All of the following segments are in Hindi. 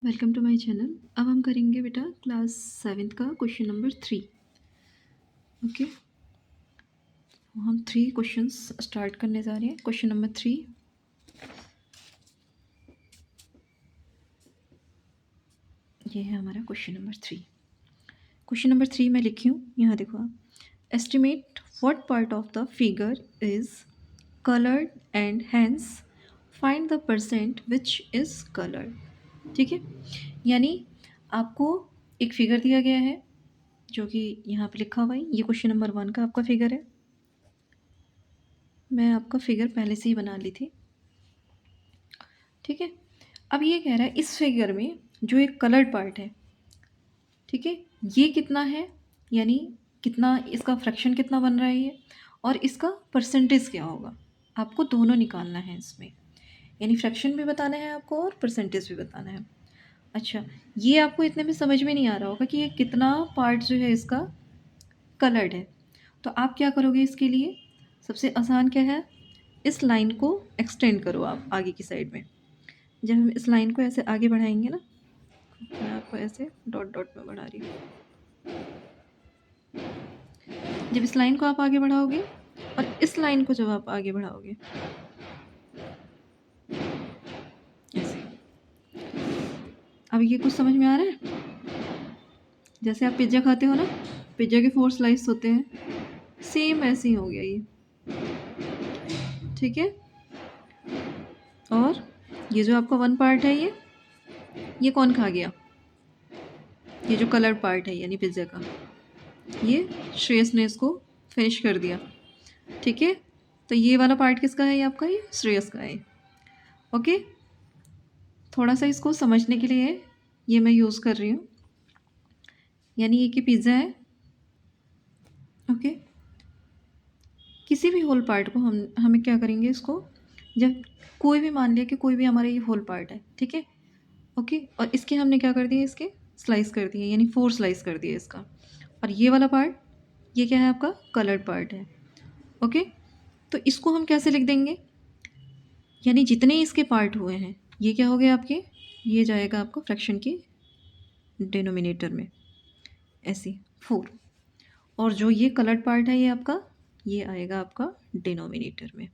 Welcome to my channel. अब हम करेंगे बेटा क्लास 7th का क्वेश्चन नंबर 3। ओके, हम 3 क्वेश्चंस स्टार्ट करने जा रहे हैं। क्वेश्चन नंबर 3, ये है हमारा क्वेश्चन नंबर 3। क्वेश्चन नंबर 3 मैं लिखी हूँ, यहाँ देखो आप। Estimate what part of the figure is coloured and hence find the percent which is coloured. ठीक है, यानी आपको एक फिगर दिया गया है जो कि यहाँ पे लिखा हुआ है। ये क्वेश्चन नंबर 1 का आपका फिगर है। मैं आपका फिगर पहले से ही बना ली थी। ठीक है, अब ये कह रहा है इस फिगर में जो एक कलर्ड पार्ट है, ठीक है, ये कितना है, यानी कितना इसका फ्रैक्शन कितना बन रहा है ये, और इसका परसेंटेज क्या होगा। आपको दोनों निकालना है इसमें, यानी फ्रैक्शन भी बताना है आपको और परसेंटेज भी बताना है। अच्छा, ये आपको इतने में समझ में नहीं आ रहा होगा कि ये कितना पार्ट जो है इसका कलर्ड है। तो आप क्या करोगे इसके लिए, सबसे आसान क्या है, इस लाइन को एक्सटेंड करो आप आगे की साइड में। जब हम इस लाइन को ऐसे आगे बढ़ाएंगे ना, मैं आपको ऐसे डॉट डॉट में बढ़ा रही हूँ। जब इस लाइन को आप आगे बढ़ाओगे और इस लाइन को जब आप आगे बढ़ाओगे ऐसे, अब ये कुछ समझ में आ रहा है। जैसे आप पिज्ज़ा खाते हो ना, पिज्ज़ा के 4 स्लाइस होते हैं, सेम ऐसे ही हो गया ये। ठीक है, और ये जो आपका 1 पार्ट है, ये कौन खा गया, ये जो कलर पार्ट है यानी पिज्ज़ा का, ये श्रेयस ने इसको फिनिश कर दिया। ठीक है, तो ये वाला पार्ट किसका है, ये आपका, ये श्रेयस का है। ओके, थोड़ा सा इसको समझने के लिए ये मैं यूज़ कर रही हूँ, यानी ये कि पिज़्ज़ा है। ओके, किसी भी होल पार्ट को हमें क्या करेंगे, इसको जब कोई भी, मान लिया कि कोई भी हमारा ये होल पार्ट है, ठीक है। ओके, और इसके हमने क्या कर दिया, इसके स्लाइस कर दिए, यानी 4 स्लाइस कर दिए इसका। और ये वाला पार्ट, ये क्या है आपका, कलर्ड पार्ट है। ओके, तो इसको हम कैसे लिख देंगे, यानी जितने इसके पार्ट हुए हैं ये क्या हो गए आपके, ये जाएगा आपका फ्रैक्शन के डिनोमिनेटर में ऐसे 4, और जो ये कलर्ड पार्ट है ये आपका, ये आएगा आपका डिनोमिनेटर में।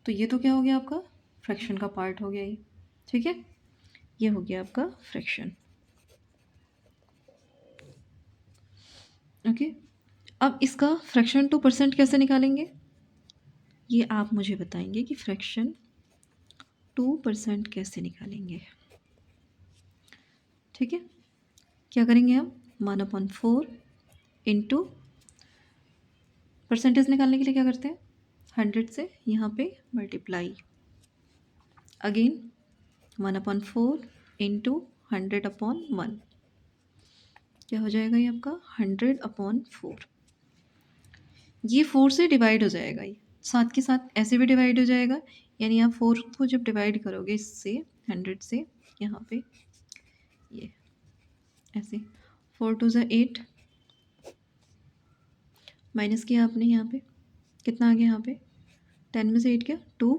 तो ये तो क्या हो गया आपका, फ्रैक्शन का पार्ट हो गया ये। ठीक है, ये हो गया आपका फ्रैक्शन। ओके, अब इसका फ्रैक्शन टू परसेंट कैसे निकालेंगे, ये आप मुझे बताएंगे कि फ्रैक्शन 2% कैसे निकालेंगे। ठीक है, क्या करेंगे हम, 1/4 इंटू, परसेंटेज निकालने के लिए क्या करते हैं, 100 से यहाँ पे मल्टीप्लाई, अगेन 1/4 इंटू 100/1, क्या हो जाएगा ये आपका 100/4। ये 4 से डिवाइड हो जाएगा, ये साथ के साथ ऐसे भी डिवाइड हो जाएगा, यानी आप 4 को जब डिवाइड करोगे इससे 100 से, यहाँ पे ये ऐसे 4 2 ज़ा 8, माइनस किया आपने, यहाँ पे कितना आ गया, यहाँ पे 10 में से 8 क्या 2,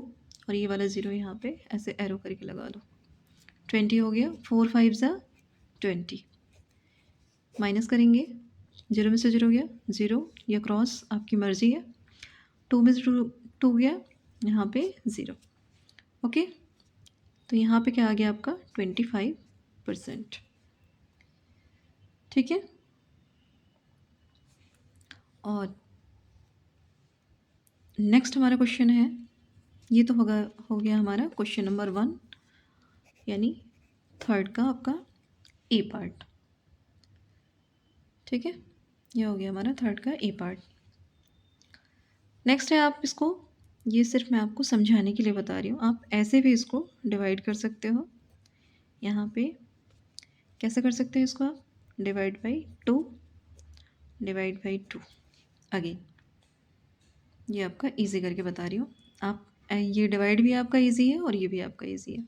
और ये वाला 0 यहाँ पे ऐसे एरो करके लगा दो, 20 हो गया। 4 5 ज़ा 20, माइनस करेंगे, 0 में से 0 गया 0, या क्रॉस आपकी मर्जी है, 2 में से 2 गया, यहाँ पे 0। ओके, तो यहाँ पे क्या आ गया आपका 25%। ठीक है, और नेक्स्ट हमारा क्वेश्चन है, ये तो हो गया हमारा क्वेश्चन नंबर 1, यानी थर्ड का आपका ए पार्ट। ठीक है, ये हो गया हमारा थर्ड का ए पार्ट। नेक्स्ट है, आप इसको, ये सिर्फ मैं आपको समझाने के लिए बता रही हूँ, आप ऐसे भी इसको डिवाइड कर सकते हो। यहाँ पे कैसे कर सकते हैं इसको, आप divide by 2, divide by 2, again ये आपका इजी करके बता रही हूँ। आप ये डिवाइड भी आपका इजी है और ये भी आपका इजी है।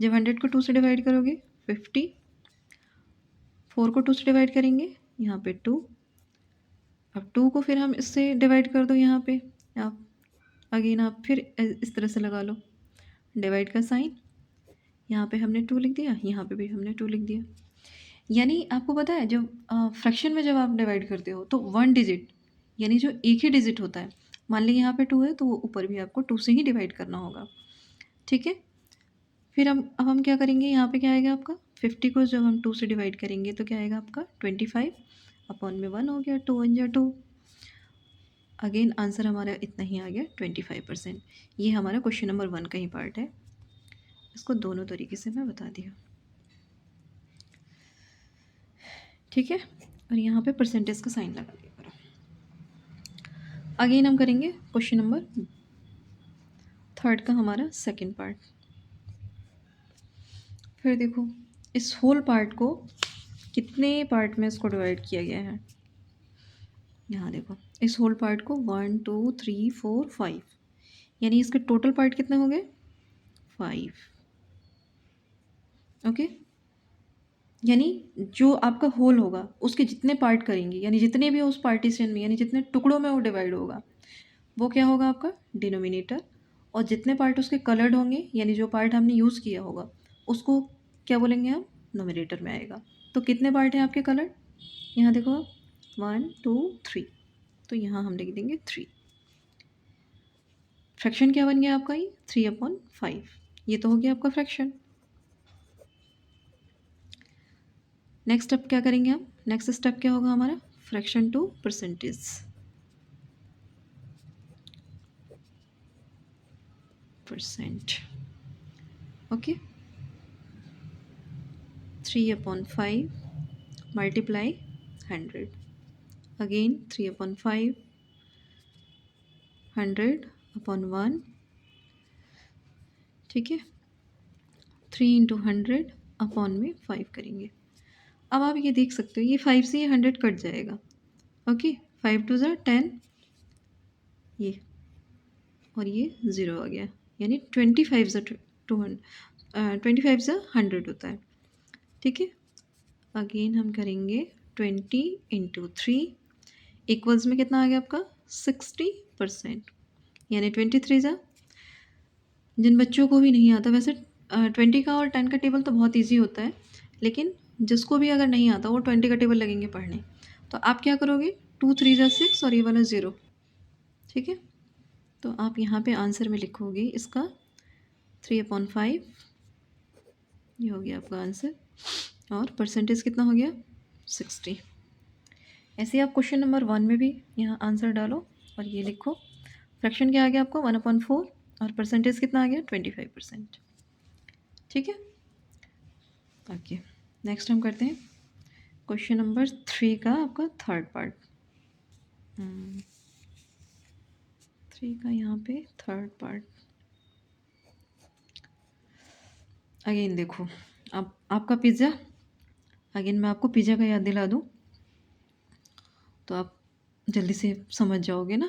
जब 100 को 2 से डिवाइड करोगे 50, 4 को 2 से डिवाइड करेंगे यहाँ पे 2, अब 2 को फिर हम इससे डिवाइड कर दो, यहाँ पे आप अगेन आप फिर इस तरह से लगा लो डिवाइड का साइन, यहाँ पे हमने 2 लिख दिया, यहाँ पे भी हमने 2 लिख दिया। यानी आपको पता है जब फ्रैक्शन में जब आप डिवाइड करते हो तो 1 डिजिट यानी जो एक ही डिजिट होता है, मान लीजिए यहाँ पे 2 है तो वो ऊपर भी आपको 2 से ही डिवाइड करना होगा। ठीक है? फिर हम क्या करेंगे, यहाँ पे क्या आएगा आपका 50 को जब हम 2 से डिवाइड करेंगे तो क्या आएगा आपका 25 अपॉन में 1 हो गया, 2 1 जा 2। अगेन आंसर हमारा इतना ही आ गया 25%। ये हमारा क्वेश्चन नंबर 1 का ही पार्ट है। इसको दोनों तरीके से मैं बता दिया। ठीक है, और यहाँ पे परसेंटेज का साइन लगा दिया करो। अगेन हम करेंगे क्वेश्चन नंबर 3 का हमारा सेकंड पार्ट। फिर देखो इस होल पार्ट को कितने पार्ट में इसको डिवाइड किया गया है। यहाँ देखो इस होल पार्ट को 1 2 3 4 5 यानी इसके टोटल पार्ट कितने हो गए 5। ओके, यानी जो आपका होल होगा उसके जितने पार्ट करेंगे यानी जितने भी उस पार्टीशन में यानी जितने टुकड़ों में वो डिवाइड होगा वो क्या होगा आपका डिनोमिनेटर। और जितने पार्ट उसके कलर्ड होंगे यानी जो पार्ट हमने यूज़ किया होगा उसको क्या बोलेंगे हम नोमिनेटर में आएगा। तो कितने पार्ट हैं आपके कलर्ड, यहाँ देखो आप 1 2 3, तो यहाँ हम लिख देंगे 3। फ्रैक्शन क्या बन गया आपका ये 3/5, ये तो हो गया आपका फ्रैक्शन। नेक्स्ट स्टेप क्या करेंगे हम, नेक्स्ट स्टेप क्या होगा हमारा fraction to percentage. Okay, 3/5 multiply 100, again 3/5 100/1, ठीक है 3 × 100/5 करेंगे। अब आप ये देख सकते हो ये 5 से ये 100 कट जाएगा। ओके 5 2 ज़ा 10, ये और ये 0 आ गया, यानी 25 ज़ा 25 ज़ा 100 होता है। ठीक है, अगेन हम करेंगे 20 × 3 इक्वल्स में कितना आ गया आपका 60%, यानी 23 ज़ा, जिन बच्चों को भी नहीं आता वैसे 20 का और 10 का टेबल तो बहुत ईजी होता है, लेकिन जिसको भी अगर नहीं आता वो 20 का टेबल लगेंगे पढ़ने। तो आप क्या करोगे 2 3 ज़ा 6 और ये वाला 0। ठीक है, तो आप यहाँ पे आंसर में लिखोगे इसका 3/5, ये हो गया आपका आंसर, और परसेंटेज कितना हो गया 60। ऐसे ही आप क्वेश्चन नंबर 1 में भी यहाँ आंसर डालो और ये लिखो फ्रैक्शन क्या आ गया आपको 1/4 और परसेंटेज कितना आ गया 25%। ठीक है, ओके नेक्स्ट हम करते हैं क्वेश्चन नंबर 3 का आपका थर्ड पार्ट। 3 का यहाँ पे थर्ड पार्ट। अगेन देखो अब आपका पिज़्ज़ा, अगेन मैं आपको पिज़्ज़ा का याद दिला दूँ तो आप जल्दी से समझ जाओगे ना।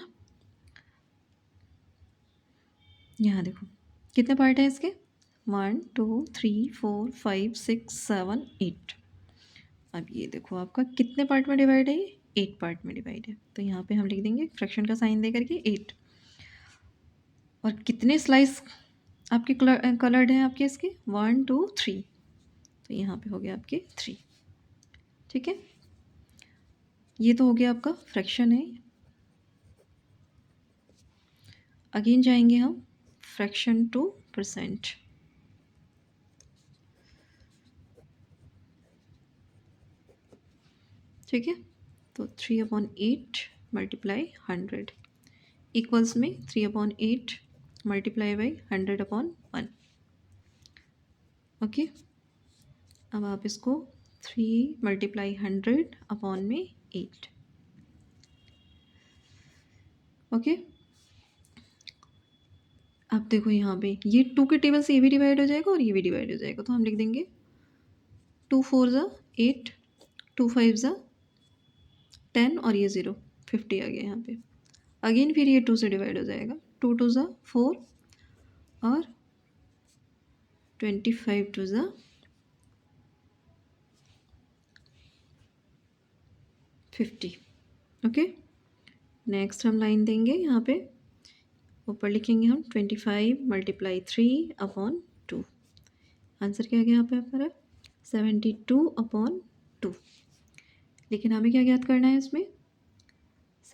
यहाँ देखो कितने पार्ट हैं इसके 1 2 3 4 5 6 7 8। अब ये देखो आपका कितने पार्ट में डिवाइड है, ये 8 पार्ट में डिवाइड है। तो यहाँ पे हम लिख देंगे फ्रैक्शन का साइन दे करके 8। और कितने स्लाइस आपके कलर्ड हैं आपके इसके 1 2 3, तो यहाँ पे हो गया आपके 3। ठीक है, ये तो हो गया आपका फ्रैक्शन है। अगेन जाएंगे हम फ्रैक्शन टू परसेंट। ठीक है, तो 3/8 मल्टीप्लाई 100 इक्वल्स में 3/8 मल्टीप्लाई बाई 100/1। ओके, अब आप इसको 3 मल्टीप्लाई 100 में 8। ओके, अब देखो यहाँ पे ये 2 के टेबल से ये भी डिवाइड हो जाएगा और ये भी डिवाइड हो जाएगा, तो हम लिख देंगे 2 4 ज़ा 8, 2 5 ज़ा 10 और ये 0 50 आ गया यहाँ पे। अगेन फिर ये 2 से डिवाइड हो जाएगा, 2 2 ज़ा 4 और 25 2 ज़ा 50। ओके, नेक्स्ट हम लाइन देंगे यहाँ पे, ऊपर लिखेंगे हम 25 मल्टीप्लाई 3/2। आंसर क्या गया यहाँ पे हमारा 72/2। लेकिन हमें क्या ज्ञात करना है इसमें,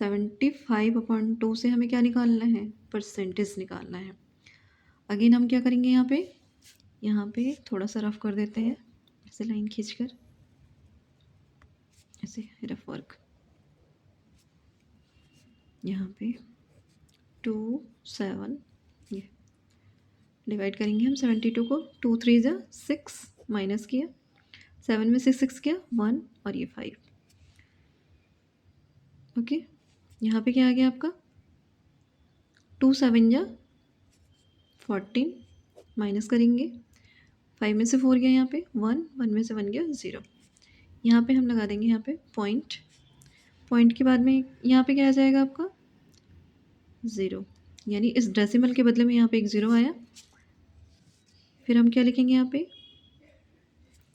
75/2 से हमें क्या निकालना है, परसेंटेज निकालना है। अगेन हम क्या करेंगे यहाँ पे थोड़ा सा रफ कर देते हैं, ऐसे लाइन खींचकर, ऐसे रफ वर्क। यहाँ पे 2 7, ये डिवाइड करेंगे हम 72 को, 2 3 जा 6, माइनस किया 7 में से 6 किया 1 और ये 5। ओके, यहाँ पे क्या आ गया आपका 2 7 जा 14, माइनस करेंगे 5 में से 4 गया यहाँ पे 1, 1 में से 1 गया 0। यहाँ पे हम लगा देंगे यहाँ पे पॉइंट, पॉइंट के बाद में यहाँ पे क्या आ जाएगा आपका 0, यानी इस डेसिमल के बदले में यहाँ पे एक 0 आया। फिर हम क्या लिखेंगे यहाँ पे,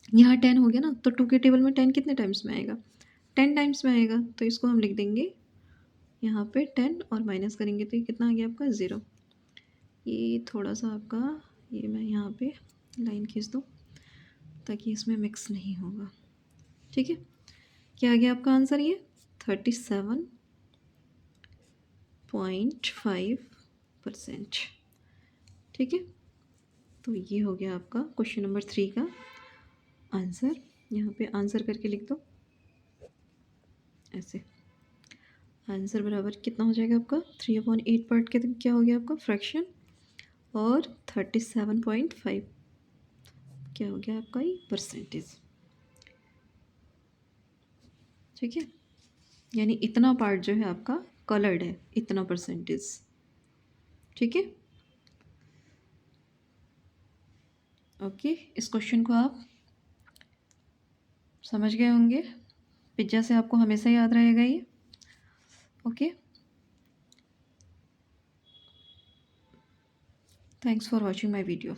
यहाँ 10 हो गया ना, तो 2 के टेबल में 10 कितने टाइम्स में आएगा, 10 टाइम्स में आएगा, तो इसको हम लिख देंगे यहाँ पे 10 और माइनस करेंगे तो ये कितना आ गया आपका 0। ये थोड़ा सा आपका, ये मैं यहाँ पे लाइन खींच दूँ ताकि इसमें मिक्स नहीं होगा। ठीक है, क्या आ गया आपका आंसर, ये 37.5%। ठीक है, तो ये हो गया आपका क्वेश्चन नंबर 3 का आंसर। यहाँ पे आंसर करके लिख दो ऐसे। आंसर बराबर कितना हो जाएगा आपका 3/8 पार्ट के क्या हो गया आपका फ्रैक्शन, और 37.5 क्या हो गया आपका ये परसेंटेज। ठीक है, यानी इतना पार्ट जो है आपका कलर्ड है, इतना परसेंटेज। ठीक है, ओके, इस क्वेश्चन को आप समझ गए होंगे। पिज्ज़ा से आपको हमेशा याद रहेगा ये। Okay, thanks for watching my video.